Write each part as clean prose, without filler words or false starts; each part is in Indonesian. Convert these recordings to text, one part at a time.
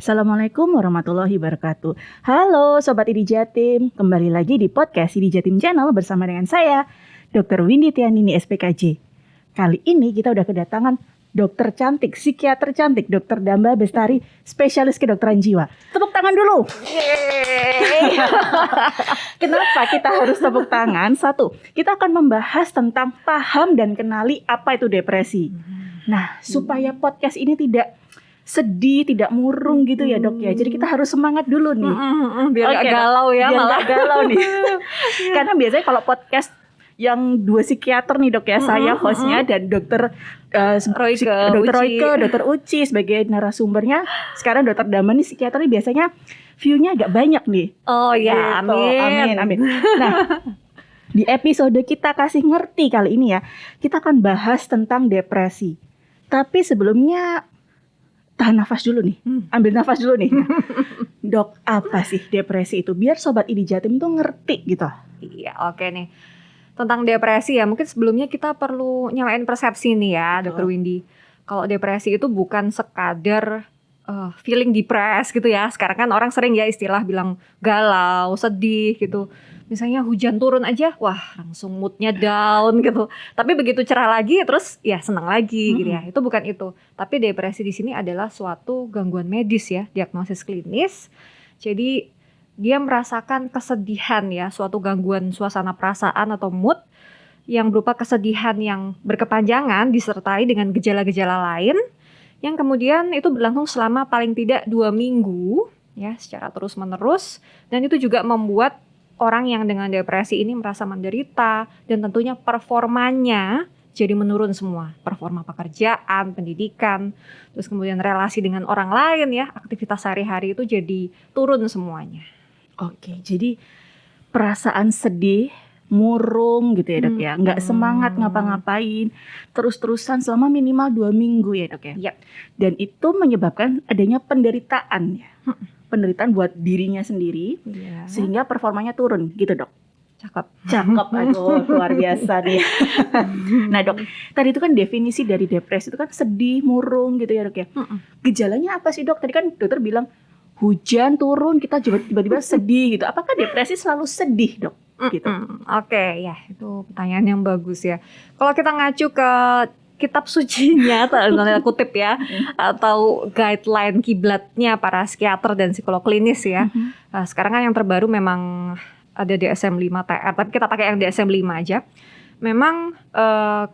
Assalamualaikum warahmatullahi wabarakatuh. Halo Sobat IDI Jatim, kembali lagi di podcast IDI Jatim Channel bersama dengan saya, Dr. Windy Tianini SPKJ. Kali ini kita udah kedatangan dokter cantik, psikiater cantik, Dr. Damba Bestari, spesialis kedokteran jiwa. Tepuk tangan dulu. Yeay. Kenapa kita harus tepuk tangan? Satu, kita akan membahas tentang paham dan kenali apa itu depresi. Nah, supaya podcast ini tidak sedih, tidak murung gitu ya dok ya. Jadi kita harus semangat dulu nih. Biar gak galau ya, biar malah gak galau nih. Karena biasanya kalau podcast yang dua psikiater nih dok ya, saya hostnya dan dokter dokter Uci sebagai narasumbernya. Sekarang dokter Damba nih psikiater nih biasanya view-nya agak banyak nih. Oh ya, gitu. Amin. Nah, di episode kita kasih ngerti kali ini ya, kita akan bahas tentang depresi. Tapi sebelumnya tahan nafas dulu nih, ambil nafas dulu nih. Dok, apa sih depresi itu? Biar Sobat IDI Jatim tuh ngerti gitu. Iya, oke nih. Tentang depresi ya, mungkin sebelumnya kita perlu nyamain persepsi nih ya, Dr. Windy. Kalau depresi itu bukan sekadar feeling depressed gitu ya. Sekarang kan orang sering ya istilah bilang galau, sedih gitu. Misalnya hujan turun aja, wah langsung moodnya down gitu. Tapi begitu cerah lagi, terus ya senang lagi gitu ya. Itu bukan itu. Tapi depresi di sini adalah suatu gangguan medis ya, diagnosis klinis. Jadi dia merasakan kesedihan ya, suatu gangguan suasana perasaan atau mood yang berupa kesedihan yang berkepanjangan disertai dengan gejala-gejala lain yang kemudian itu berlangsung selama paling tidak 2 minggu ya, secara terus-menerus. Dan itu juga membuat orang yang dengan depresi ini merasa menderita dan tentunya performanya jadi menurun semua. Performa pekerjaan, pendidikan, terus kemudian relasi dengan orang lain ya, aktivitas sehari-hari itu jadi turun semuanya. Oke, jadi perasaan sedih, murung gitu ya dok ya, nggak semangat ngapa-ngapain, terus-terusan selama minimal 2 minggu ya dok ya. Yep. Dan itu menyebabkan adanya penderitaan ya. Penderitaan buat dirinya sendiri, sehingga performanya turun gitu dok. Cakep, aduh luar biasa nih. Nah dok, tadi itu kan definisi dari depresi itu kan sedih, murung gitu ya dok ya. Gejalanya apa sih dok? Tadi kan dokter bilang hujan turun, kita tiba-tiba sedih gitu. Apakah depresi selalu sedih dok? Gitu. Oke, ya itu pertanyaan yang bagus ya. Kalau kita ngacu ke kitab sucinya, tanda kutip ya, atau guideline kiblatnya para psikiater dan psikolog klinis ya. Sekarang kan yang terbaru memang ada DSM-5 TR, tapi kita pakai yang DSM-5 aja. Memang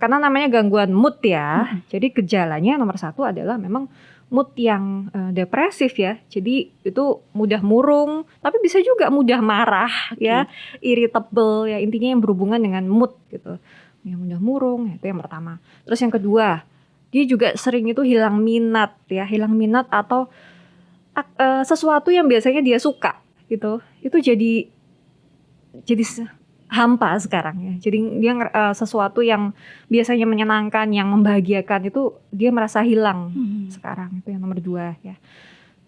karena namanya gangguan mood ya, jadi gejalanya nomor 1 adalah memang mood yang depresif ya. Jadi itu mudah murung, tapi bisa juga mudah marah ya, irritable ya, intinya yang berhubungan dengan mood gitu. Yang mudah murung, itu yang pertama. Terus yang kedua, dia juga sering itu hilang minat atau sesuatu yang biasanya dia suka gitu. Itu jadi hampa sekarang ya. Jadi dia sesuatu yang biasanya menyenangkan, yang membahagiakan itu dia merasa hilang sekarang. Itu yang nomor 2 ya.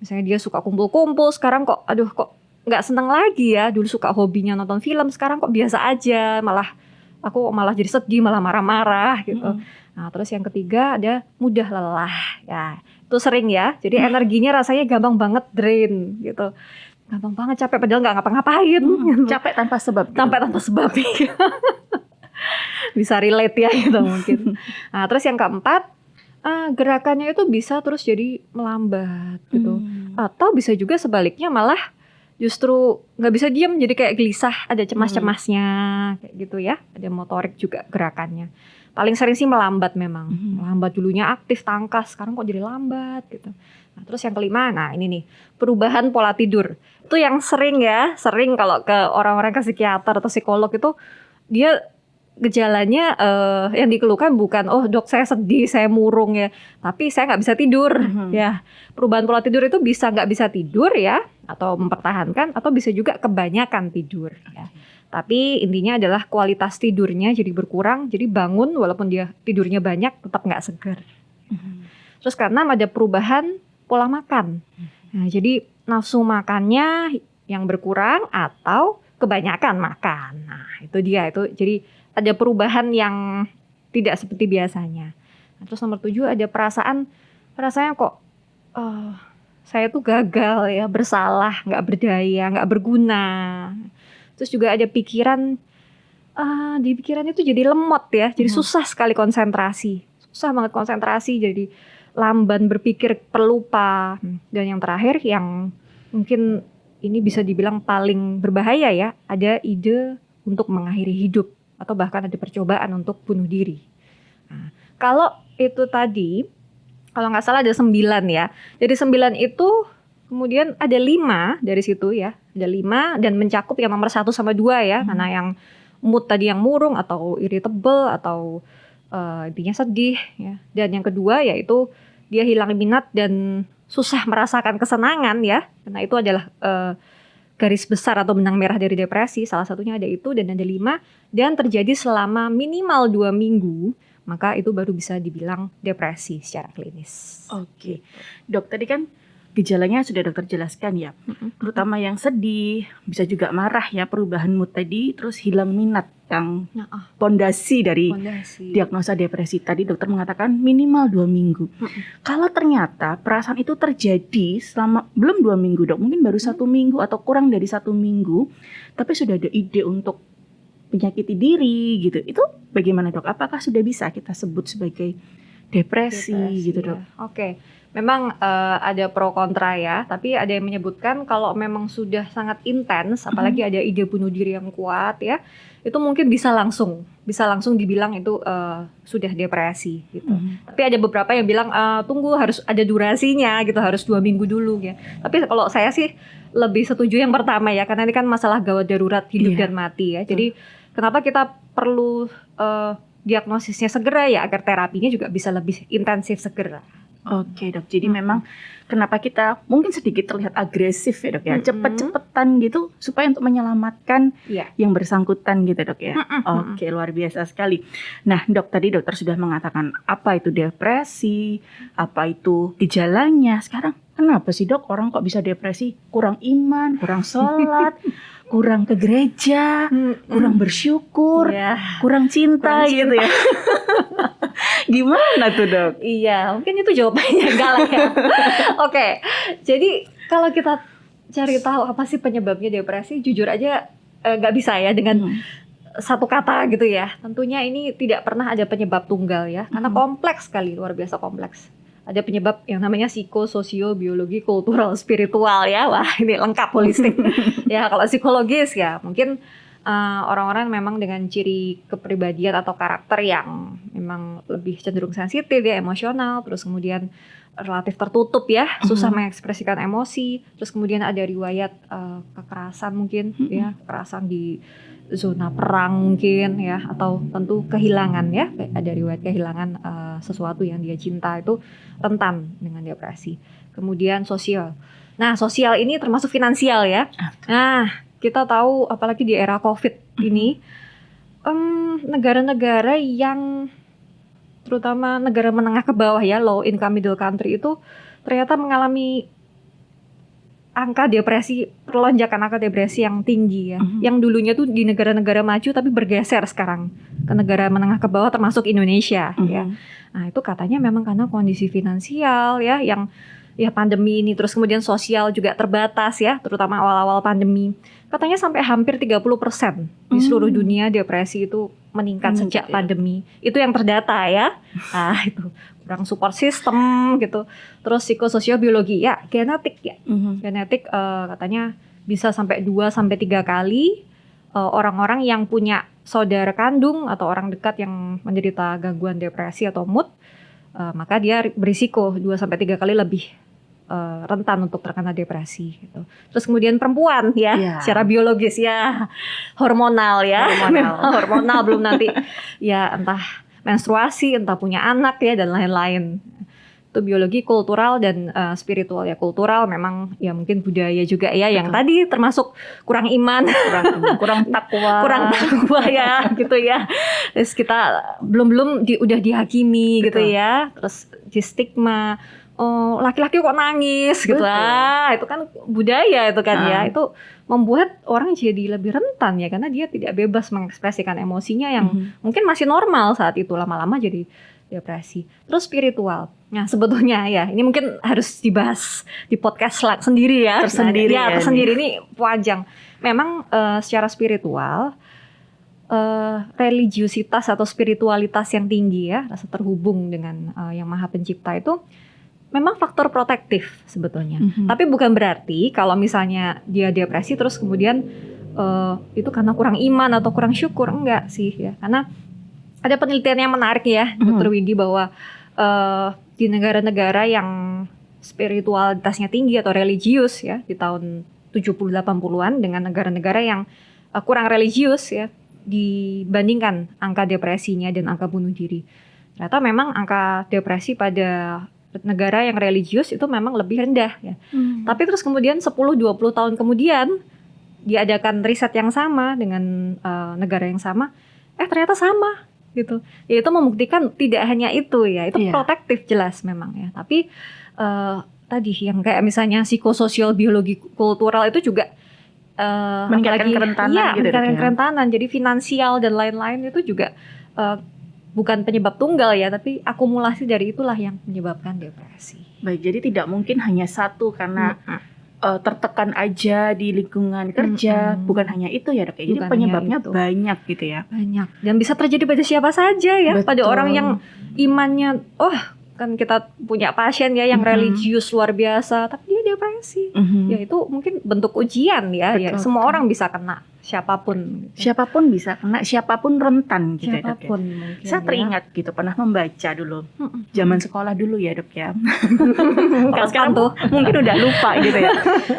Misalnya dia suka kumpul-kumpul, sekarang kok nggak seneng lagi ya. Dulu suka hobinya nonton film, sekarang kok biasa aja, aku malah jadi sedih, malah marah-marah gitu. Nah, terus yang ketiga ada mudah lelah ya. Itu sering ya. Jadi energinya rasanya gampang banget drain gitu. Gampang banget capek padahal nggak ngapa-ngapain. Capek tanpa sebab. Capek tanpa sebab. Bisa relate ya gitu mungkin. Nah, terus yang keempat, gerakannya itu bisa terus jadi melambat gitu. Atau bisa juga sebaliknya malah justru nggak bisa diam, jadi kayak gelisah, ada cemas-cemasnya kayak gitu ya. Ada motorik juga gerakannya. Paling sering sih melambat memang. Melambat dulunya aktif, tangkas, sekarang kok jadi lambat gitu. Nah, terus yang kelima, nah ini nih, perubahan pola tidur. Itu yang sering kalau ke orang-orang ke psikiater atau psikolog itu dia gejalanya yang dikeluhkan bukan dok saya sedih, saya murung ya, tapi saya nggak bisa tidur ya. Perubahan pola tidur itu bisa nggak bisa tidur ya, atau mempertahankan, atau bisa juga kebanyakan tidur ya. Tapi intinya adalah kualitas tidurnya jadi berkurang, jadi bangun walaupun dia tidurnya banyak tetap nggak segar. Terus karena ada perubahan pola makan, nah jadi nafsu makannya yang berkurang atau kebanyakan makan. Nah itu dia, itu jadi ada perubahan yang tidak seperti biasanya. Nah, terus nomor 7 ada perasaan rasanya kok saya tuh gagal ya, bersalah, nggak berdaya, nggak berguna. Terus juga ada pikiran, di pikirannya tuh jadi lemot ya, jadi susah sekali konsentrasi, susah banget konsentrasi, jadi lamban berpikir, pelupa. Dan yang terakhir yang mungkin ini bisa dibilang paling berbahaya ya, ada ide untuk mengakhiri hidup atau bahkan ada percobaan untuk bunuh diri. Nah, kalau itu tadi, kalau nggak salah ada 9 ya. Jadi 9 itu kemudian ada 5 dari situ ya, ada 5 dan mencakup yang nomor 1 sama 2 ya, karena yang mood tadi yang murung atau irritable atau intinya sedih ya. Dan yang kedua yaitu dia hilang minat dan susah merasakan kesenangan ya, karena itu adalah garis besar atau benang merah dari depresi. Salah satunya ada itu, dan ada 5 dan terjadi selama minimal 2 minggu, maka itu baru bisa dibilang depresi secara klinis. Oke. Dok, tadi kan gejalanya sudah dokter jelaskan ya, terutama yang sedih, bisa juga marah ya, perubahan mood tadi, terus hilang minat yang pondasi dari diagnosa depresi. Tadi dokter mengatakan minimal 2 minggu. Kalau ternyata perasaan itu terjadi selama belum 2 minggu dok, mungkin baru 1 minggu atau kurang dari 1 minggu, tapi sudah ada ide untuk menyakiti diri gitu, itu bagaimana dok? Apakah sudah bisa kita sebut sebagai depresi gitu dok? Ya. Oke. Memang ada pro kontra ya, tapi ada yang menyebutkan kalau memang sudah sangat intens, apalagi ada ide bunuh diri yang kuat ya, itu mungkin bisa langsung dibilang itu sudah depresi gitu. Tapi ada beberapa yang bilang tunggu, harus ada durasinya gitu, harus 2 minggu dulu ya. Tapi kalau saya sih lebih setuju yang pertama ya, karena ini kan masalah gawat darurat hidup dan mati ya. Jadi kenapa kita perlu diagnosisnya segera ya, agar terapinya juga bisa lebih intensif segera. Oke dok, jadi memang kenapa kita mungkin sedikit terlihat agresif ya dok ya, cepet-cepetan gitu supaya untuk menyelamatkan yang bersangkutan gitu dok ya. Oke, luar biasa sekali. Nah dok, tadi dokter sudah mengatakan apa itu depresi, apa itu gejalanya. Sekarang kenapa sih dok orang kok bisa depresi? Kurang iman, kurang sholat, kurang ke gereja, kurang bersyukur, kurang cinta gitu ya. Gimana tuh dok? Iya, mungkin itu jawabannya galak ya. Oke, jadi kalau kita cari tahu apa sih penyebabnya depresi, jujur aja nggak bisa ya dengan satu kata gitu ya. Tentunya ini tidak pernah ada penyebab tunggal ya, karena kompleks sekali, luar biasa kompleks. Ada penyebab yang namanya psikososio, biologi, kultural, spiritual ya. Wah, ini lengkap holistik. Ya, kalau psikologis ya mungkin orang-orang memang dengan ciri kepribadian atau karakter yang memang lebih cenderung sensitif ya, emosional, terus kemudian relatif tertutup ya, susah mengekspresikan emosi, terus kemudian ada riwayat kekerasan mungkin ya, kekerasan di zona perang mungkin ya, atau tentu kehilangan ya, ada riwayat kehilangan sesuatu yang dia cinta, itu rentan dengan depresi. Kemudian sosial. Nah, sosial ini termasuk finansial ya. Nah, kita tahu apalagi di era COVID ini, negara-negara yang terutama negara menengah ke bawah ya, low income middle country itu ternyata mengalami angka depresi, lonjakan angka depresi yang tinggi ya. Yang dulunya tuh di negara-negara maju tapi bergeser sekarang ke negara menengah ke bawah termasuk Indonesia ya. Nah, itu katanya memang karena kondisi finansial ya, yang ya pandemi ini, terus kemudian sosial juga terbatas ya, terutama awal-awal pandemi. Katanya sampai hampir 30% di seluruh dunia depresi itu meningkat sejak pandemi. Itu yang terdata ya. Nah, itu kurang support system gitu. Terus psikososial biologi ya, genetik ya. Genetik katanya bisa sampai 2-3 kali orang-orang yang punya saudara kandung atau orang dekat yang menderita gangguan depresi atau mood, maka dia berisiko 2-3 kali lebih rentan untuk terkena depresi gitu. Terus kemudian perempuan ya, secara biologis ya, hormonal ya, hormonal belum nanti ya entah menstruasi, entah punya anak ya dan lain-lain. Itu biologi, kultural dan spiritual ya. Kultural memang ya mungkin budaya juga ya, yang tadi termasuk kurang iman, kurang takwa ya gitu ya. Terus kita belum udah dihakimi gitu ya. Terus di stigma, oh laki-laki kok nangis gitu, itu kan budaya itu kan ya, itu membuat orang jadi lebih rentan ya, karena dia tidak bebas mengekspresikan emosinya yang mungkin masih normal saat itu, lama-lama jadi depresi. Terus spiritual. Nah, sebetulnya ya, ini mungkin harus dibahas di podcast sendiri ya. Tersendiri Nah, ya tersendiri ini panjang. Memang secara spiritual, religiusitas atau spiritualitas yang tinggi ya, rasa terhubung dengan yang Maha Pencipta itu memang faktor protektif sebetulnya. Tapi bukan berarti kalau misalnya dia depresi terus kemudian itu karena kurang iman atau kurang syukur, enggak sih ya. Karena ada penelitian yang menarik ya, Dr. Windy, bahwa di negara-negara yang spiritualitasnya tinggi atau religius ya di tahun 70-80-an dengan negara-negara yang kurang religius ya, dibandingkan angka depresinya dan angka bunuh diri. Ternyata memang angka depresi pada negara yang religius itu memang lebih rendah ya. Tapi terus kemudian 10-20 tahun kemudian diadakan riset yang sama dengan negara yang sama, ternyata sama gitu. Ya itu membuktikan tidak hanya itu ya, itu protektif jelas memang ya. Tapi tadi yang kayak misalnya psikososial, biologi, kultural itu juga meningkatkan kerentanan gitu. Meningkatkan kerentanan. Jadi finansial dan lain-lain itu juga bukan penyebab tunggal ya, tapi akumulasi dari itulah yang menyebabkan depresi. Baik, jadi tidak mungkin hanya satu karena tertekan aja di lingkungan kerja, bukan hanya itu ya Dok. Jadi penyebabnya banyak gitu ya. Banyak, dan bisa terjadi pada siapa saja ya. Betul. Pada orang yang imannya, kan kita punya pasien ya yang religius luar biasa, tapi dia depresi. Ya itu mungkin bentuk ujian ya. Ya semua orang bisa kena, siapapun. Siapapun bisa kena, siapapun rentan gitu siapapun ya Dok. Mungkin, saya teringat gitu pernah membaca dulu zaman sekolah dulu ya Dok ya. Kalau sekarang tuh mungkin udah lupa gitu ya.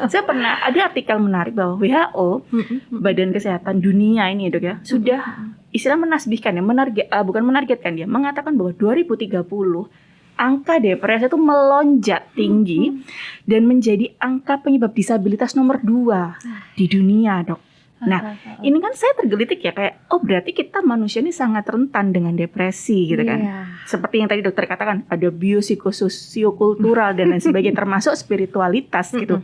Saya pernah ada artikel menarik bahwa WHO, Badan Kesehatan Dunia ini ya Dok ya, sudah istilah menasbihkan ya, bukan menargetkan dia, mengatakan bahwa 2030 angka depresi itu melonjak tinggi dan menjadi angka penyebab disabilitas nomor 2 di dunia Dok. Nah, ini kan saya tergelitik ya, kayak berarti kita manusia ini sangat rentan dengan depresi gitu kan. Seperti yang tadi dokter katakan, ada biopsikososiokultural dan lain sebagainya, termasuk spiritualitas gitu.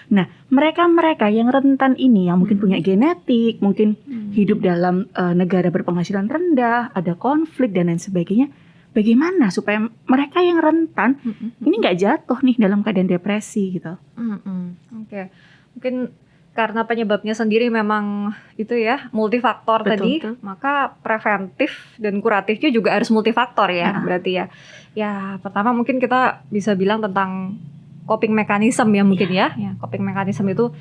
Nah, mereka-mereka yang rentan ini, yang mungkin punya genetik, mungkin hidup dalam negara berpenghasilan rendah, ada konflik dan lain sebagainya, bagaimana supaya mereka yang rentan ini nggak jatuh nih dalam keadaan depresi gitu? Oke. Mungkin karena penyebabnya sendiri memang itu ya multifaktor. Betul. Maka preventif dan kuratifnya juga harus multifaktor ya. Berarti ya pertama mungkin kita bisa bilang tentang coping mechanism ya mungkin ya. Coping mechanism itu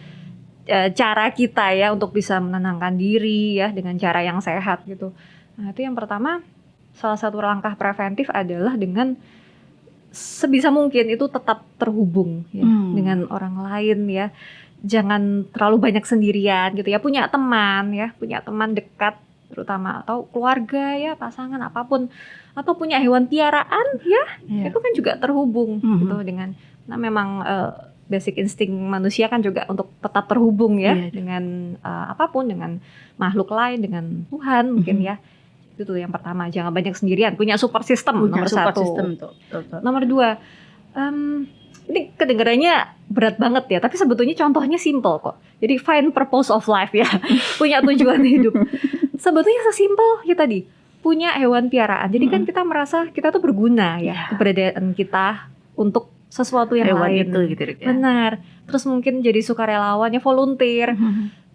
cara kita ya untuk bisa menenangkan diri ya dengan cara yang sehat gitu. Nah itu yang pertama, salah satu langkah preventif adalah dengan sebisa mungkin itu tetap terhubung ya dengan orang lain ya. Jangan terlalu banyak sendirian gitu ya, punya teman dekat terutama, atau keluarga ya, pasangan apapun, atau punya hewan piaraan ya, itu kan juga terhubung gitu dengan, nah memang basic insting manusia kan juga untuk tetap terhubung ya dengan apapun, dengan makhluk lain, dengan Tuhan mungkin ya. Itu tuh yang pertama, jangan banyak sendirian, punya support system nomor satu. Nomor 2, ini kedengarannya berat banget ya, tapi sebetulnya contohnya simple kok. Jadi find purpose of life ya, punya tujuan hidup. Sebetulnya sesimpel ya tadi, punya hewan piaraan. Jadi kan kita merasa kita tuh berguna ya, keberadaan kita untuk sesuatu yang hewan lain. Itu gitu ya. Benar. Terus mungkin jadi sukarelawan ya, volunteer.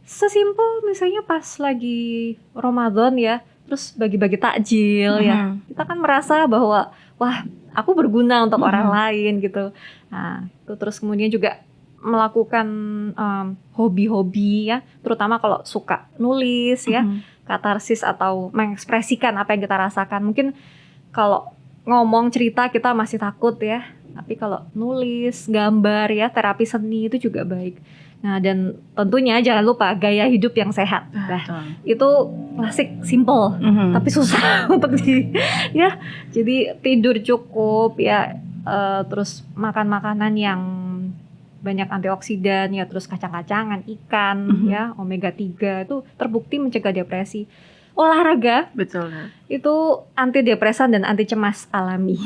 Sesimpel misalnya pas lagi Ramadan ya, terus bagi-bagi takjil ya. Kita kan merasa bahwa wah, aku berguna untuk orang lain gitu. Nah, itu terus kemudian juga melakukan hobi-hobi ya, terutama kalau suka nulis ya, katarsis atau mengekspresikan apa yang kita rasakan. Mungkin kalau ngomong cerita kita masih takut ya, tapi kalau nulis, gambar ya, terapi seni itu juga baik. Nah, dan tentunya jangan lupa gaya hidup yang sehat. Nah, itu klasik, simple, tapi susah untuk ya. Jadi tidur cukup ya, terus makan makanan yang banyak antioksidan ya, terus kacang-kacangan, ikan ya, omega 3 itu terbukti mencegah depresi. Olahraga, betul. Itu antidepresan dan anti cemas alami.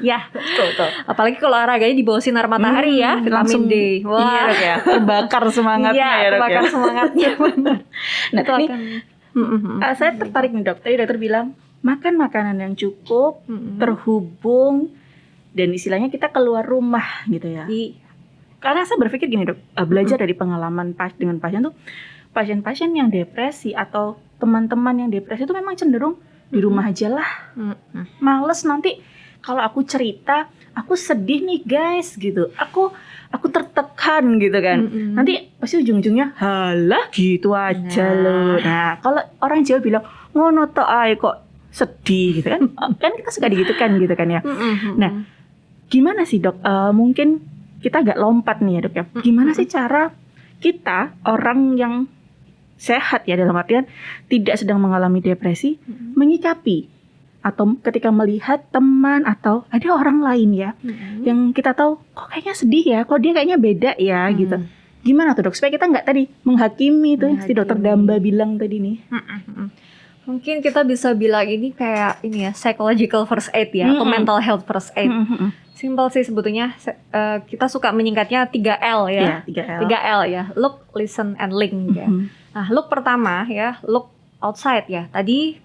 Ya, betul. Apalagi kalau olahraganya di bawah sinar matahari ya, vitamin D. Wah, ya, terbakar semangatnya ya, terbakar semangatnya. Nah, itu saya tertarik nih Dok. Tadi dokter bilang makan makanan yang cukup, terhubung, dan istilahnya kita keluar rumah gitu ya. Karena saya berpikir gini dok, belajar dari pengalaman dengan pasien tuh, pasien-pasien yang depresi atau teman-teman yang depresi itu memang cenderung di rumah aja lah, males nanti kalau aku cerita, aku sedih nih guys gitu, aku tertekan gitu kan, nanti pasti ujung-ujungnya halah gitu aja loh. Nah kalau orang Jawa bilang ngono tok ae kok sedih gitu kan, kan kita suka digitukan gitu kan ya. Nah gimana sih dok, mungkin kita agak lompat nih ya dok ya, gimana sih cara kita orang yang sehat ya dalam artian tidak sedang mengalami depresi menyikapi atau ketika melihat teman atau ada orang lain ya yang kita tahu kok kayaknya sedih ya, kok dia kayaknya beda ya gitu. Gimana tuh dok supaya kita nggak tadi menghakimi tuh si dokter Damba bilang tadi nih. Mungkin kita bisa bilang ini kayak ini ya psychological first aid ya atau mental health first aid. Simpel sih sebetulnya, kita suka menyingkatnya 3L ya. 3L ya, look, listen, and link ya. Nah, look pertama ya, look outside ya. Tadi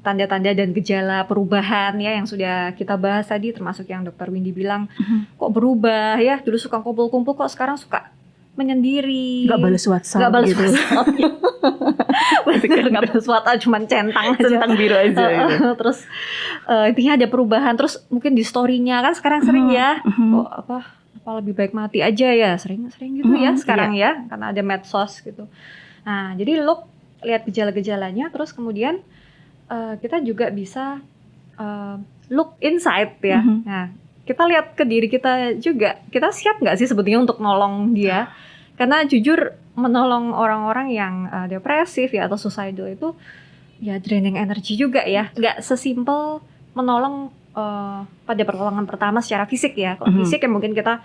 tanda-tanda dan gejala perubahan ya yang sudah kita bahas tadi, termasuk yang Dokter Windy bilang, kok berubah ya, dulu suka kumpul-kumpul kok sekarang suka menyendiri. Gak balas WhatsApp gitu. Gak balas WhatsApp, cuma centang biru aja gitu. Terus intinya ada perubahan, terus mungkin di story-nya kan sekarang sering ya, kok apa lebih baik mati aja ya, sering gitu ya sekarang ya, karena ada medsos gitu. Nah, jadi look, lihat gejala-gejalanya, terus kemudian kita juga bisa look inside ya. Nah, kita lihat ke diri kita juga, kita siap nggak sih sebetulnya untuk nolong dia? Karena jujur menolong orang-orang yang depresif ya atau suicidal itu ya draining energi juga ya. Nggak sesimpel menolong pada pertolongan pertama secara fisik ya. Kalau fisik ya mungkin kita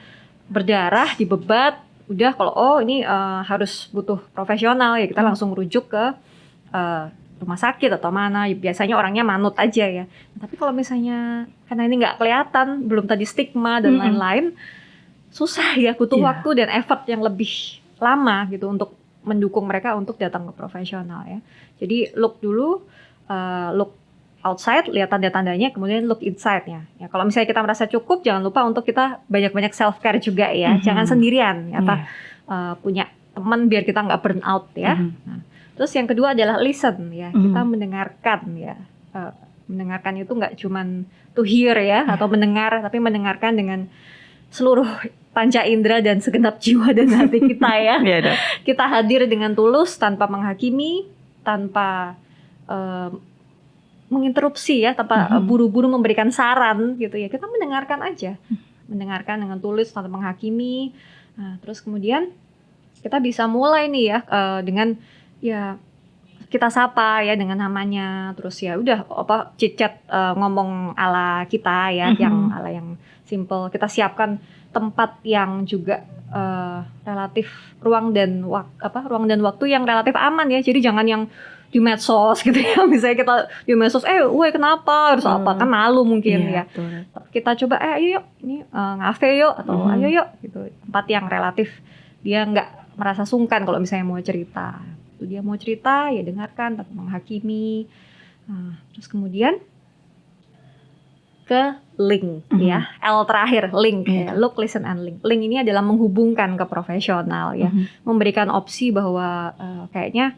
berdarah, dibebat, udah kalau ini harus butuh profesional ya kita langsung rujuk ke rumah sakit atau mana, biasanya orangnya manut aja ya. Tapi kalau misalnya karena ini nggak kelihatan, belum tadi stigma dan lain-lain, susah ya, butuh waktu dan effort yang lebih lama gitu untuk mendukung mereka untuk datang ke profesional ya. Jadi look dulu, look outside, lihat tanda-tandanya, kemudian look inside-nya. Ya, kalau misalnya kita merasa cukup, jangan lupa untuk kita banyak-banyak self-care juga ya, jangan sendirian, punya teman biar kita nggak burn out ya. Nah, terus yang kedua adalah listen ya, kita mendengarkan ya. Mendengarkan itu nggak cuman to hear ya atau mendengar, tapi mendengarkan dengan seluruh panca indera dan segenap jiwa dan hati kita ya. Kita hadir dengan tulus tanpa menghakimi, tanpa menginterupsi ya, tanpa buru-buru memberikan saran gitu ya. Kita mendengarkan aja, mendengarkan dengan tulus tanpa menghakimi. Nah, terus kemudian kita bisa mulai nih ya dengan ya kita sapa ya dengan namanya, terus ya udah chit-chat ngomong ala kita ya, yang ala yang simple. Kita siapkan tempat yang juga relatif ruang dan waktu yang relatif aman ya. Jadi jangan yang di medsos gitu ya. Misalnya kita di medsos, woi kenapa harus apa, kan malu mungkin ya. Betul. Kita coba ayo yuk ini ngafe yuk atau ayo yuk gitu. Tempat yang relatif dia nggak merasa sungkan kalau misalnya mau cerita. Dia mau cerita ya dengarkan tanpa menghakimi. Nah, terus kemudian ke link ya, L terakhir link ya, look, listen, and link. Link ini adalah menghubungkan ke profesional ya, memberikan opsi bahwa kayaknya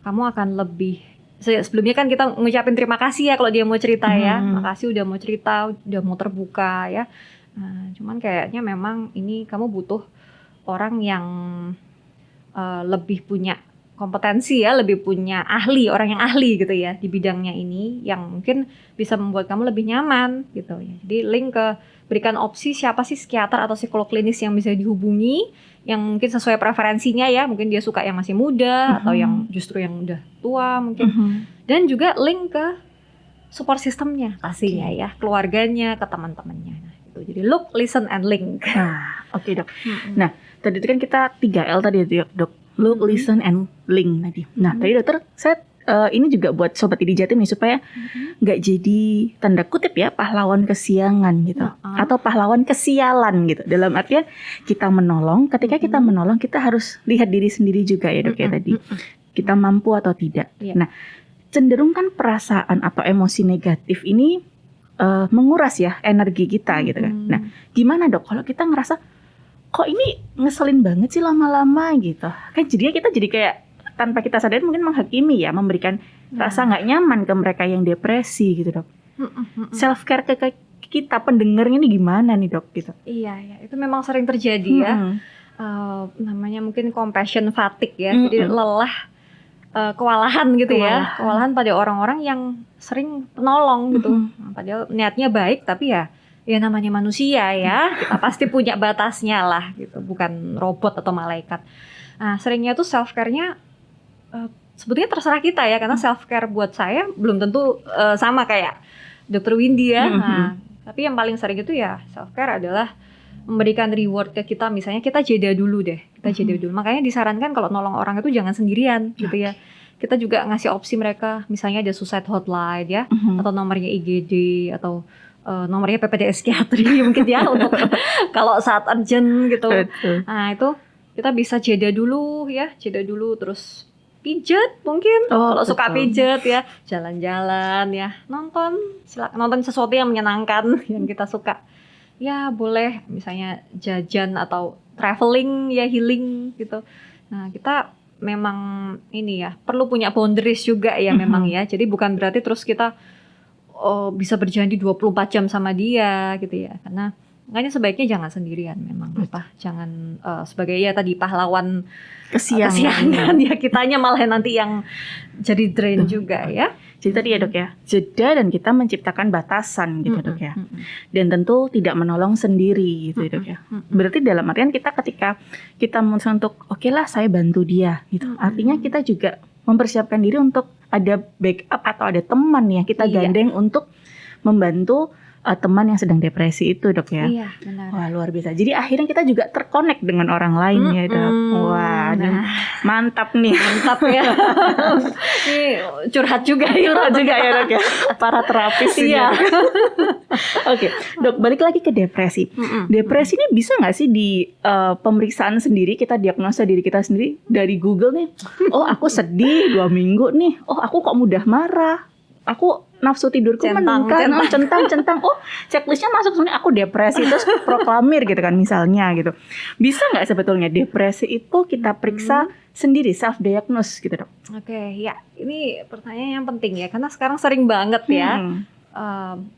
kamu akan lebih. Sebelumnya kan kita ngucapin terima kasih ya kalau dia mau cerita ya, makasih udah mau cerita, udah mau terbuka ya. Nah, cuman kayaknya memang ini kamu butuh orang yang lebih punya kompetensi ya, lebih punya orang yang ahli gitu ya di bidangnya ini, yang mungkin bisa membuat kamu lebih nyaman gitu ya. Jadi link ke berikan opsi siapa sih psikiater atau psikolog klinis yang bisa dihubungi, yang mungkin sesuai preferensinya ya, mungkin dia suka yang masih muda atau yang justru yang udah tua mungkin. Dan juga link ke support systemnya pastinya ya, keluarganya, ke teman-temannya. Nah, itu. Jadi look, listen, and link. Oke, dok. Nah, tadi itu kan kita 3L tadi ya, dok. Look, listen, and link tadi. Nah, tadi dokter, saya ini juga buat Sobat ID Jatim nih, supaya nggak jadi tanda kutip ya pahlawan kesiangan gitu, atau pahlawan kesialan gitu. Dalam artian kita menolong, ketika kita menolong kita harus lihat diri sendiri juga ya dok ya tadi. Kita mampu atau tidak. Nah, cenderung kan perasaan atau emosi negatif ini menguras ya energi kita gitu kan. Nah, gimana dok kalau kita ngerasa kok ini ngeselin banget sih lama-lama gitu. Kan jadinya kita jadi kayak tanpa kita sadari mungkin menghakimi ya, memberikan rasa nggak nyaman ke mereka yang depresi gitu dok. Self care ke kita pendengarnya ini gimana nih dok gitu? Iya, ya, itu memang sering terjadi ya. Namanya mungkin compassion fatigue ya. Jadi lelah, kewalahan gitu ya. Kewalahan pada orang-orang yang sering penolong gitu. Padahal niatnya baik, tapi ya namanya manusia ya. Kita pasti punya batasnya lah gitu. Bukan robot atau malaikat. Nah, seringnya tuh self care-nya sebetulnya terserah kita ya. Karena self care buat saya belum tentu sama kayak Dr. Windy ya. Nah, tapi yang paling sering itu ya self care adalah memberikan reward ke kita, misalnya kita jeda dulu deh, Makanya disarankan kalau nolong orang itu jangan sendirian gitu ya. Kita juga ngasih opsi mereka, misalnya ada suicide hotline ya, atau nomornya IGD atau nomornya PPD psikiatri mungkin ya untuk kalau saat urgent gitu. Nah itu kita bisa jeda dulu terus pijet mungkin kalau suka pijet ya, jalan-jalan ya, nonton sesuatu yang menyenangkan yang kita suka. Ya boleh misalnya jajan atau traveling ya, healing gitu. Nah kita memang ini ya perlu punya boundaries juga ya memang ya. Jadi bukan berarti terus kita bisa berjanji 24 jam sama dia gitu ya. Karena makanya sebaiknya jangan sendirian memang. Jangan sebagai ya tadi pahlawan kesiangan ya, kitanya malah nanti yang jadi drain juga ya. Jadi tadi ya dok ya, jeda dan kita menciptakan batasan gitu dok ya. Dan tentu tidak menolong sendiri gitu dok ya. Berarti dalam artian kita ketika kita memutuskan untuk oke lah saya bantu dia gitu. Artinya kita juga mempersiapkan diri untuk ada backup atau ada teman yang kita gandeng untuk membantu teman yang sedang depresi itu dok ya. Iya benar. Wah luar biasa. Jadi akhirnya kita juga terkonek dengan orang lain ya dok. Wah mantap nih. Mantap ya. Ini curhat juga ya dok ya. Para terapis iya. Oke dok, balik lagi ke depresi. Depresi ini bisa nggak sih di pemeriksaan sendiri kita diagnosa diri kita sendiri dari Google nih? Oh aku sedih 2 minggu nih. Oh aku kok mudah marah. Aku nafsu tidurku meningkat, centang. Oh, checklistnya masuk sebenarnya aku depresi terus proklamir gitu kan misalnya gitu. Bisa nggak sebetulnya depresi itu kita periksa sendiri, self diagnose gitu dok? Oke, ya ini pertanyaan yang penting ya karena sekarang sering banget ya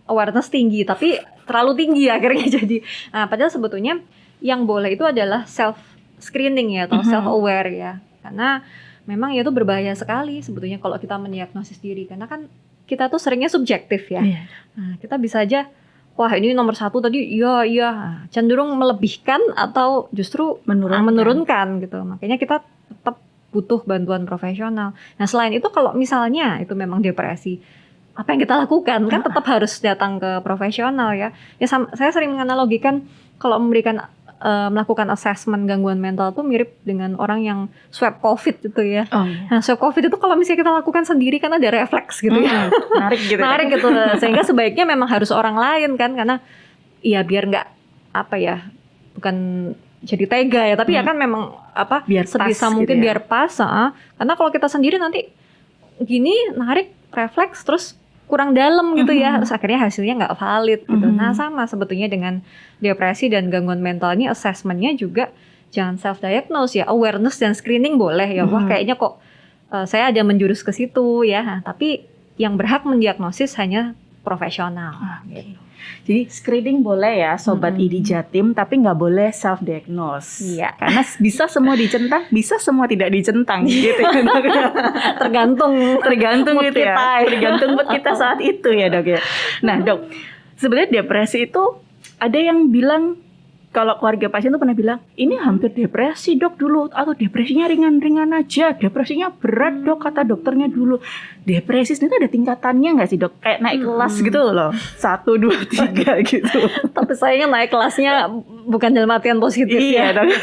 awareness tinggi tapi terlalu tinggi akhirnya jadi. Nah, padahal sebetulnya yang boleh itu adalah self screening ya atau self aware ya, karena memang itu berbahaya sekali sebetulnya kalau kita mendiagnosis diri karena kan kita tuh seringnya subjektif ya. Nah, kita bisa aja, wah ini nomor 1 tadi, iya, cenderung melebihkan atau justru menurunkan gitu. Makanya kita tetap butuh bantuan profesional. Nah selain itu kalau misalnya itu memang depresi, apa yang kita lakukan? Kan tetap harus datang ke profesional ya. Saya sering menganalogikan kalau melakukan assessment gangguan mental tuh mirip dengan orang yang swab COVID gitu ya. Nah swab COVID itu kalau misalnya kita lakukan sendiri kan ada refleks gitu ya. Narik gitu. Sehingga sebaiknya memang harus orang lain kan, karena ya biar nggak bukan jadi tega ya, tapi ya kan memang biar sebisa pas mungkin gitu ya. biar pas. Karena kalau kita sendiri nanti gini narik refleks terus kurang dalam gitu ya, terus akhirnya hasilnya nggak valid gitu. Nah sama sebetulnya dengan depresi dan gangguan mental ini, assessmentnya juga jangan self diagnose ya, awareness dan screening boleh ya. Wah kayaknya kok saya ada menjurus ke situ ya. Nah, tapi yang berhak mendiagnosis hanya profesional. Gitu. Jadi screening boleh ya sobat ID Jatim, tapi nggak boleh self diagnose. Iya. Karena bisa semua dicentang, bisa semua tidak dicentang gitu. Tergantung gitu ya. Tergantung mood kita saat itu ya dok ya. Nah dok, sebenarnya depresi itu ada yang bilang, kalau keluarga pasien tuh pernah bilang ini hampir depresi dok dulu, atau depresinya ringan-ringan aja, depresinya berat dok kata dokternya dulu. Depresi itu ada tingkatannya nggak sih dok? Kayak naik kelas gitu loh, 1, 2, 3 gitu. Tapi sayangnya naik kelasnya bukan dalam artian positif ya dok.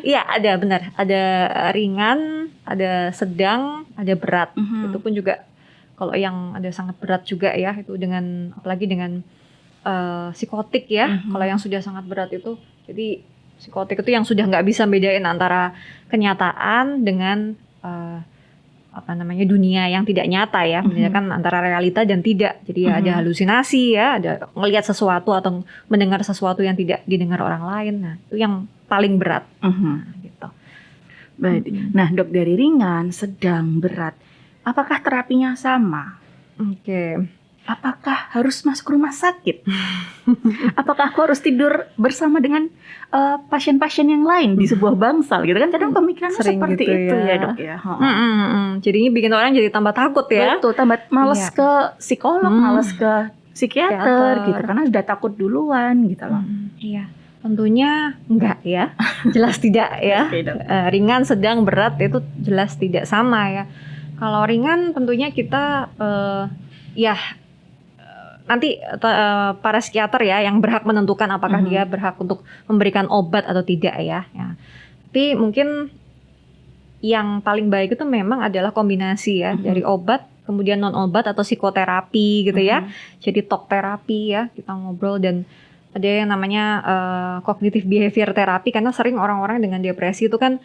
Iya ada, benar, ada ringan, ada sedang, ada berat. Itu pun juga kalau yang ada sangat berat juga ya, itu dengan apalagi dengan psikotik ya. Kalau yang sudah sangat berat itu, jadi psikotik itu yang sudah nggak bisa bedain antara kenyataan dengan dunia yang tidak nyata ya, membedakan antara realita dan tidak. Jadi ada halusinasi ya, ada ngelihat sesuatu atau mendengar sesuatu yang tidak didengar orang lain. Nah, itu yang paling berat. Gitu. Baik. Nah, Dok, dari ringan, sedang, berat, apakah terapinya sama? Oke. Apakah harus masuk rumah sakit? Apakah aku harus tidur bersama dengan pasien-pasien yang lain di sebuah bangsal gitu kan? Kadang pemikirannya Sering seperti gitu itu ya. ya, Dok ya. Jadinya bikin orang jadi tambah takut ya. Betul, tambah males ke psikolog, males ke psikiater gitu karena udah takut duluan gitu loh. Iya. Tentunya enggak ya. Jelas tidak ya. Oke, Dok. Ringan, sedang, berat itu jelas tidak sama ya. Kalau ringan tentunya kita nanti para psikiater ya yang berhak menentukan apakah dia berhak untuk memberikan obat atau tidak ya. Tapi mungkin yang paling baik itu memang adalah kombinasi ya dari obat kemudian non obat atau psikoterapi gitu ya. Jadi talk terapi ya, kita ngobrol, dan ada yang namanya cognitive behavior therapy, karena sering orang-orang dengan depresi itu kan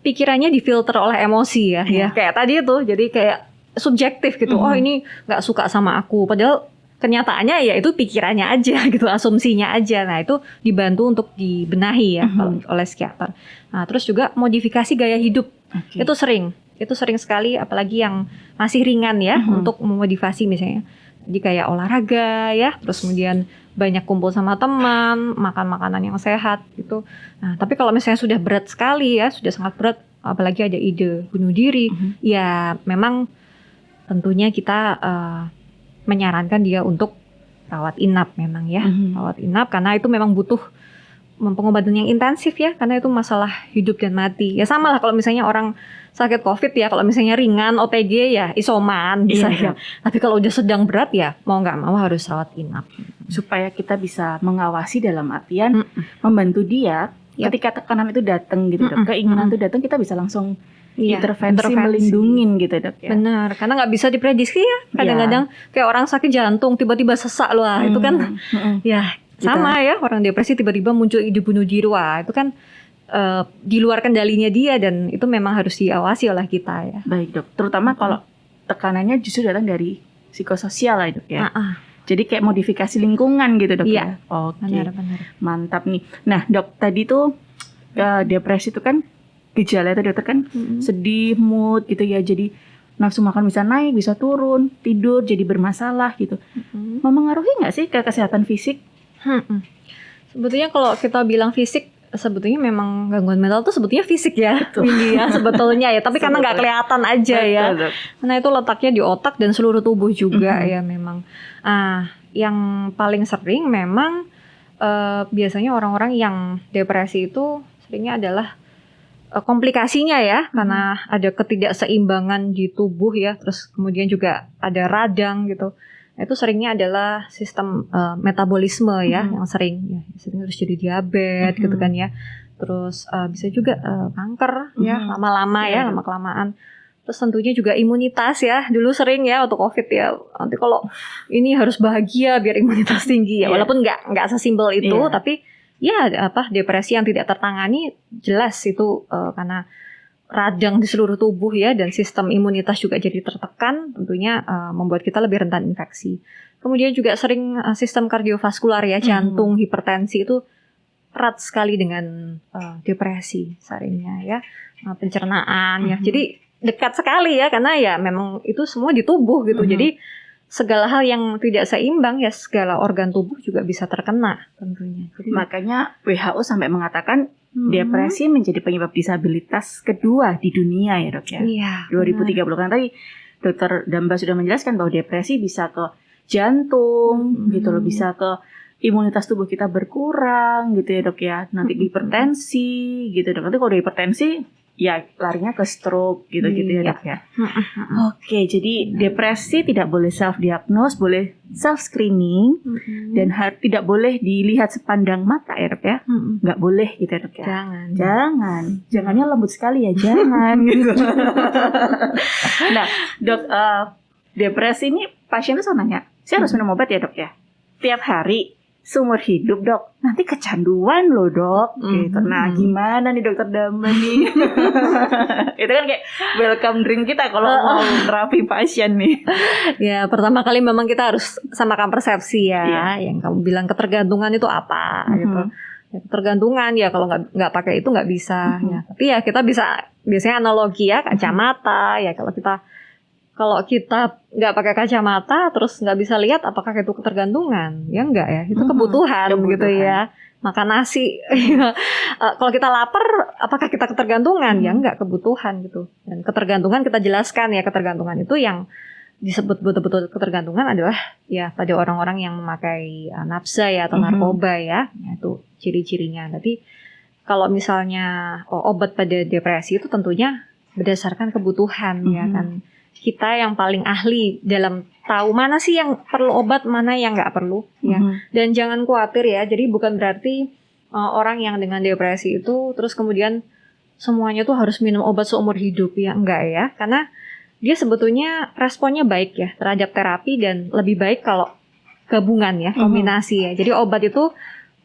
pikirannya difilter oleh emosi ya. Kayak tadi itu, jadi kayak subjektif gitu. Oh, ini nggak suka sama aku, padahal kenyataannya ya itu pikirannya aja gitu, asumsinya aja. Nah, itu dibantu untuk dibenahi ya oleh psikiater. Nah, terus juga modifikasi gaya hidup. Itu sering sekali, apalagi yang masih ringan ya, untuk memodifikasi misalnya. Jadi kayak olahraga ya, terus kemudian banyak kumpul sama teman, makan makanan yang sehat gitu. Nah, tapi kalau misalnya sudah berat sekali ya, sudah sangat berat, apalagi ada ide bunuh diri, ya memang tentunya kita menyarankan dia untuk rawat inap memang ya, rawat inap, karena itu memang butuh pengobatan yang intensif ya, karena itu masalah hidup dan mati. Ya sama lah kalau misalnya orang sakit COVID ya, kalau misalnya ringan OTG ya isoman bisa ya. Tapi kalau udah sedang berat ya mau nggak mau harus rawat inap. Supaya kita bisa mengawasi dalam artian membantu dia ketika tekanan itu datang gitu, Dok. Keinginan itu datang, kita bisa langsung intervensi melindungin gitu, Dok ya. Benar, karena nggak bisa diprediksi ya. Kadang-kadang kayak orang sakit jantung tiba-tiba sesak loh, itu kan ya sama ya, orang depresi tiba-tiba muncul ide bunuh diri, wah itu kan di luar kendalinya dia, dan itu memang harus diawasi oleh kita ya. Baik, Dok, terutama kalau tekanannya justru datang dari psikososial lah, Dok ya. Jadi kayak modifikasi lingkungan gitu, Dok ya. Oke, benar. Mantap nih. Nah, Dok, tadi tuh depresi itu kan gejala itu, Dokter, kan sedih, mood gitu ya. Jadi nafsu makan bisa naik, bisa turun, tidur jadi bermasalah gitu. Memengaruhi nggak sih ke kesehatan fisik? Sebetulnya kalau kita bilang fisik, sebetulnya memang gangguan mental tuh sebetulnya fisik ya, Windy ya, sebetulnya ya. Tapi karena nggak kelihatan aja ya. Karena itu letaknya di otak dan seluruh tubuh juga ya memang. Yang paling sering memang biasanya orang-orang yang depresi itu seringnya adalah komplikasinya ya, karena ada ketidakseimbangan di tubuh ya, terus kemudian juga ada radang gitu. Itu seringnya adalah sistem metabolisme ya, yang sering harus jadi diabetes gitu kan ya. Terus bisa juga kanker ya, lama-lama ya, lama-kelamaan. Terus tentunya juga imunitas ya, dulu sering ya waktu COVID ya, nanti kalau ini harus bahagia biar imunitas tinggi ya, walaupun nggak sesimpel itu, tapi ya depresi yang tidak tertangani jelas itu karena radang di seluruh tubuh ya, dan sistem imunitas juga jadi tertekan, tentunya membuat kita lebih rentan infeksi. Kemudian juga sering sistem kardiovaskular ya, jantung, hipertensi itu erat sekali dengan depresi seringnya ya, pencernaan ya. Jadi dekat sekali ya, karena ya memang itu semua di tubuh gitu. Jadi segala hal yang tidak seimbang ya, segala organ tubuh juga bisa terkena tentunya. Jadi, makanya WHO sampai mengatakan depresi menjadi penyebab disabilitas kedua di dunia ya, Dok ya. Iya, 2030 kan tadi Dokter Damba sudah menjelaskan bahwa depresi bisa ke jantung gitu loh, bisa ke imunitas tubuh kita berkurang gitu ya, Dok ya. Nanti hipertensi gitu, Dok. Nanti kalau ada hipertensi ya larinya ke stroke gitu-gitu ya, Dok ya. Oke, jadi depresi tidak boleh self-diagnose, boleh self-screening, dan tidak boleh dilihat sepandang mata ya, Dok ya. Nggak boleh gitu ya, Dok ya. Jangannya lembut sekali ya, jangan gitu. Nah, Dok, depresi ini pasien tuh nanya, saya harus minum obat ya, Dok ya? Tiap hari seumur hidup dok, nanti kecanduan loh dok, gitu. Nah gimana nih dokter Damba nih? Itu kan kayak welcome drink kita kalau mau terapi pasien nih. Ya pertama kali memang kita harus samakan persepsi ya. Iya. Yang kamu bilang ketergantungan itu apa gitu. Ya, ketergantungan ya kalau nggak pakai itu nggak bisa. Ya. Tapi ya kita biasanya analogi ya kacamata ya kalau kita nggak pakai kacamata terus nggak bisa lihat apakah itu ketergantungan ya enggak ya itu kebutuhan gitu ya. Makan nasi kalau kita lapar apakah kita ketergantungan ya enggak, kebutuhan gitu. Dan ketergantungan kita jelaskan ya, ketergantungan itu yang disebut betul-betul ketergantungan adalah ya pada orang-orang yang memakai nafsa ya atau narkoba ya itu ciri-cirinya. Tapi kalau misalnya obat pada depresi itu tentunya berdasarkan kebutuhan ya kan. Kita yang paling ahli dalam tahu mana sih yang perlu obat, mana yang nggak perlu ya. Dan jangan khawatir ya. Jadi bukan berarti orang yang dengan depresi itu terus kemudian semuanya tuh harus minum obat seumur hidup ya, enggak ya. Karena dia sebetulnya responnya baik ya terhadap terapi dan lebih baik kalau gabungan ya, kombinasi ya. Jadi obat itu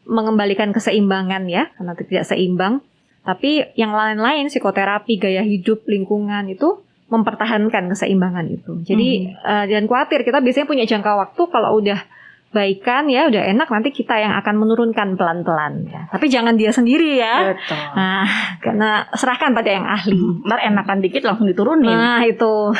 mengembalikan keseimbangan ya, karena tidak seimbang. Tapi yang lain-lain psikoterapi, gaya hidup, lingkungan itu mempertahankan keseimbangan itu. Jadi jangan khawatir, kita biasanya punya jangka waktu kalau udah baikan ya, udah enak nanti kita yang akan menurunkan pelan-pelan ya. Tapi jangan dia sendiri ya. Betul. Nah, karena serahkan pada yang ahli. Ntar enakan dikit langsung diturunin. Nah, itu.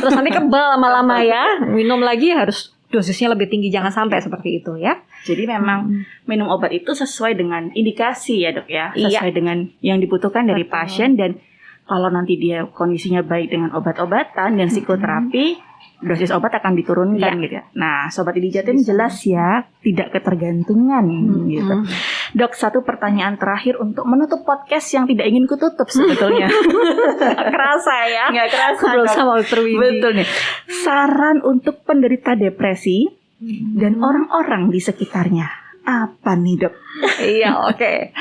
Terus nanti kebal lama-lama ya. Minum lagi harus dosisnya lebih tinggi, jangan sampai seperti itu ya. Jadi memang minum obat itu sesuai dengan indikasi ya dok ya. Sesuai dengan yang dibutuhkan dari pasien, dan kalau nanti dia kondisinya baik dengan obat-obatan dan psikoterapi, dosis obat akan diturunkan gitu ya. Nah, Sobat ID Jatim jelas ya, tidak ketergantungan gitu. Dok, satu pertanyaan terakhir untuk menutup podcast yang tidak ingin kututup sebetulnya. Kerasa ya? Nggak kerasa dok. Sama Dr. Windy. Betul nih. Saran untuk penderita depresi dan orang-orang di sekitarnya apa nih dok? Iya, oke.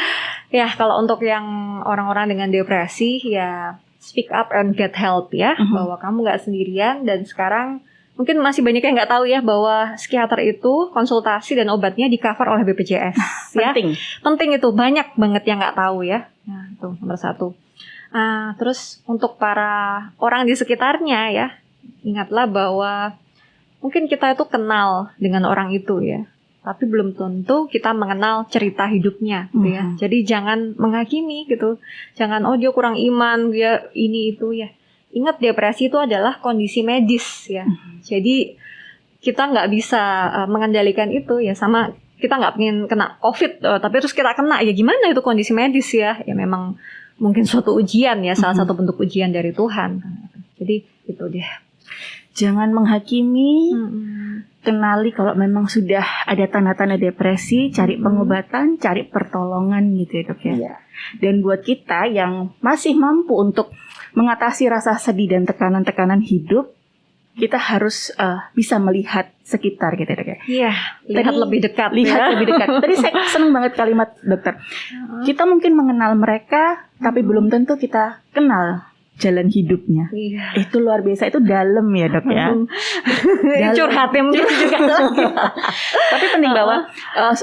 Ya, kalau untuk yang orang-orang dengan depresi ya speak up and get help ya, bahwa kamu nggak sendirian. Dan sekarang mungkin masih banyak yang nggak tahu ya bahwa psikiater itu konsultasi dan obatnya di cover oleh BPJS. Ya. Penting itu, banyak banget yang nggak tahu ya. Nah, itu nomor satu. Terus untuk para orang di sekitarnya ya, ingatlah bahwa mungkin kita itu kenal dengan orang itu ya, tapi belum tentu kita mengenal cerita hidupnya gitu ya. Jadi jangan menghakimi gitu. Jangan dia kurang iman, dia ini itu ya. Ingat, depresi itu adalah kondisi medis ya. Jadi kita nggak bisa mengendalikan itu ya. Sama kita nggak pengen kena COVID tapi terus kita kena, ya gimana, itu kondisi medis ya. Ya memang mungkin suatu ujian ya, salah satu bentuk ujian dari Tuhan. Jadi itu deh. Jangan menghakimi. Kenali kalau memang sudah ada tanda-tanda depresi, cari pengobatan, cari pertolongan gitu ya dok ya. Dan buat kita yang masih mampu untuk mengatasi rasa sedih dan tekanan-tekanan hidup, kita harus bisa melihat sekitar gitu ya dok ya. Iya, lihat lebih dekat. Lebih dekat. Tadi saya senang banget kalimat dokter. Kita mungkin mengenal mereka, tapi belum tentu kita kenal jalan hidupnya. Itu luar biasa, itu dalam ya dok ya. Curhatin juga. Tapi penting bahwa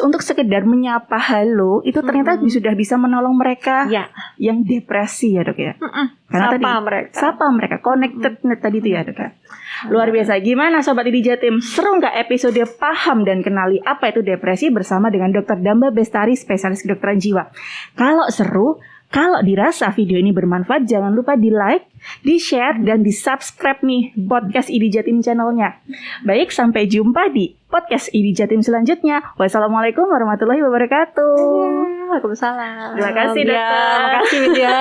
untuk sekedar menyapa halo itu ternyata sudah bisa menolong mereka yang depresi ya dok ya. Karena sapa mereka connected tadi itu ya dok ya. Luar biasa. Gimana Sobat ID Jatim? Seru nggak episode Paham dan Kenali Apa Itu Depresi bersama dengan Dr. Damba Bestari, spesialis kedokteran jiwa? Kalau seru, kalau dirasa video ini bermanfaat, jangan lupa di like, di share, dan di subscribe nih podcast ID Jatim channelnya. Baik, sampai jumpa di podcast ID Jatim selanjutnya. Wassalamualaikum warahmatullahi wabarakatuh. Waalaikumsalam. Terima kasih dokter. Terima kasih Widya.